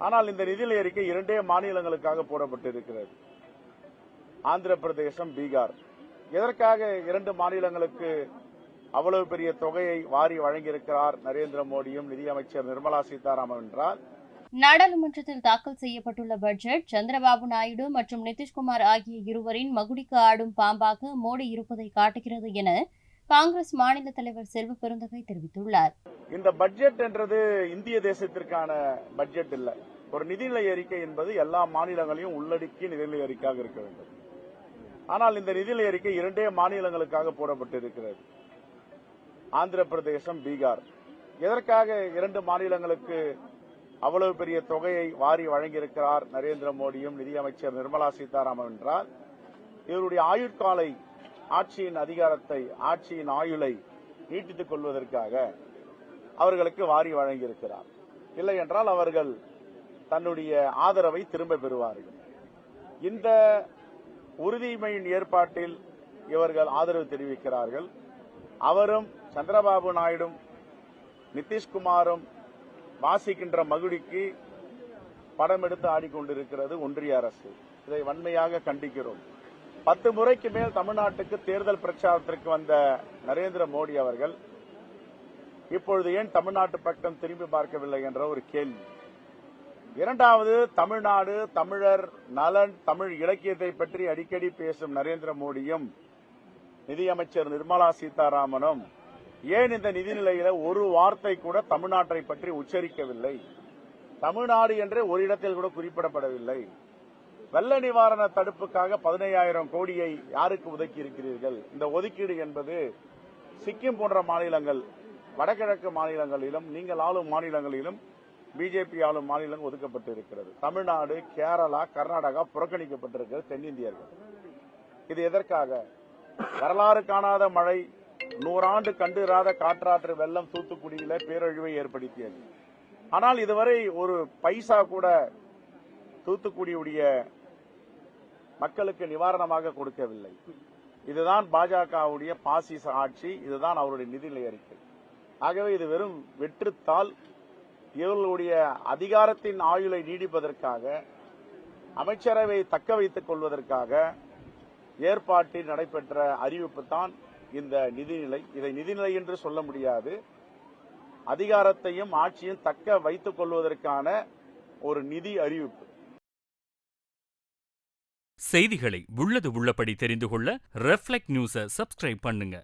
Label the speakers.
Speaker 1: ஆனால் இந்த நிதிநிலை அறிக்கை 2 மாநிலங்களுக்காக போடப்பட்டிருக்கிறது. ஆந்திர பிரதேசம், பீகார். எதற்காக 2 மாநிலங்களுக்கு அவ்வளவு பெரிய தொகையை வாரி வழங்கியிருக்கிறார் நரேந்திர மோடியும் நிதியமைச்சர் நிர்மலா சீதாராமன் என்றால்,
Speaker 2: நாடாளுமன்றத்தில் தாக்கல் செய்யப்பட்டுள்ள பட்ஜெட் சந்திரபாபு நாயுடு மற்றும் நிதிஷ்குமார் ஆகிய இருவரின் மகுடிக்கு ஆடும் பாம்பாக மோடி இருப்பதை காட்டுகிறது என காங்கிரஸ் மாநில தலைவர் செல்வ பெருந்தகை தெரிவித்துள்ளார்.
Speaker 1: இந்த பட்ஜெட் என்றது இந்திய தேசத்திற்கான பட்ஜெட் இல்ல. ஒரு நிதிநிலை அறிக்கை என்பது எல்லா மாநிலங்களையும் உள்ளடக்கிய நிதிநிலை அறிக்கையாக இருக்க வேண்டும். ஆனால் இந்த நிதிநிலை அறிக்கை 2 மாநிலங்களுக்காக போடப்பட்டிருக்கிறது. ஆந்திர பிரதேசம், பீகார். எதற்காக 2 மாநிலங்களுக்கு அவ்வளவு பெரிய தொகையை வாரி வழங்கியிருக்கிறார் நரேந்திர மோடியும் நிதியமைச்சர் நிர்மலா சீதாராமன் என்றால், இவருடைய ஆயுட்காலை ஆட்சியின் அதிகாரத்தை, ஆட்சியின் ஆயுளை நீட்டித்துக் கொள்வதற்காக அவர்களுக்கு வாரி வழங்கியிருக்கிறார். இல்லை என்றால் அவர்கள் தன்னுடைய ஆதரவை திரும்ப பெறுவார்கள். இந்த உறுதிமையின் ஏற்பாட்டில் இவர்கள் ஆதரவு தெரிவிக்கிறார்கள். அவரும் சந்திரபாபு நாயுடும் நிதிஷ்குமாரும் வாசிக்கின்ற மகுடிக்கு படம் எடுத்து ஆடிக்கொண்டிருக்கிறது ஒன்றிய அரசு. இதை வன்மையாக கண்டிக்கிறோம். 10 முறைக்கு மேல் தமிழ்நாட்டுக்கு தேர்தல் பிரச்சாரத்திற்கு வந்த நரேந்திர மோடி அவர்கள் இப்பொழுது ஏன் தமிழ்நாட்டு பக்கம் திரும்பி பார்க்கவில்லை என்ற ஒரு கேள்வி. இரண்டாவது, தமிழ்நாடு, தமிழர் நலன், தமிழ் இலக்கியத்தை பற்றி அடிக்கடி பேசும் நரேந்திர மோடியும் நிதியமைச்சர் நிர்மலா சீதாராமனும் ஏன் இந்த நிதிநிலையில ஒரு வார்த்தை கூட தமிழ்நாட்டை பற்றி உச்சரிக்கவில்லை? தமிழ்நாடு என்று ஒரு இடத்தில் கூட குறிப்பிடப்படவில்லை. வெள்ள நிவாரண தடுப்புக்காக 15,000 கோடியை யாருக்கு ஒதுக்கி இருக்கிறீர்கள்? இந்த ஒதுக்கீடு என்பது சிக்கிம் போன்ற மாநிலங்கள், வடகிழக்கு மாநிலங்களிலும் நீங்கள் ஆளும் மாநிலங்களிலும் பிஜேபி ஆளும் மாநிலங்கள் ஒதுக்கப்பட்டு இருக்கிறது. தமிழ்நாடு, கேரளா, கர்நாடகா புறக்கணிக்கப்பட்டிருக்கிறது தென்னிந்தியர்கள். இது எதற்காக? வரலாறு காணாத மழை, 100 ஆண்டு கண்டிராத காற்றாற்று வெள்ளம் தூத்துக்குடியில பேரழிவை ஏற்படுத்தியது. ஆனால் இதுவரை ஒரு பைசா கூட தூத்துக்குடியுடைய மக்களுக்கு நிவாரணமாக கொடுக்கவில்லை. இதுதான் பாஜகவுடைய பாசிச ஆட்சி, இதுதான் அவருடைய நிதிநிலை அறிக்கை. ஆகவே இது வெறும் வெற்றுத்தால். இவர்களுடைய அதிகாரத்தின் ஆயுளை நீடிப்பதற்காக, அமைச்சரவை தக்க வைத்துக் கொள்வதற்காக ஏற்பாட்டில் நடைபெற்ற அறிவிப்பு தான் இந்த நிதிநிலை. இதை நிதிநிலை என்று சொல்ல முடியாது. அதிகாரத்தையும் ஆட்சியும் தக்க வைத்துக் கொள்வதற்கான ஒரு நிதி அறிவிப்பு.
Speaker 3: செய்திகளை உள்ளது உள்ளபடி தெரிந்து கொள்ள ரெஃப்ளெக்ட் நியூஸை சப்ஸ்கிரைப் பண்ணுங்க.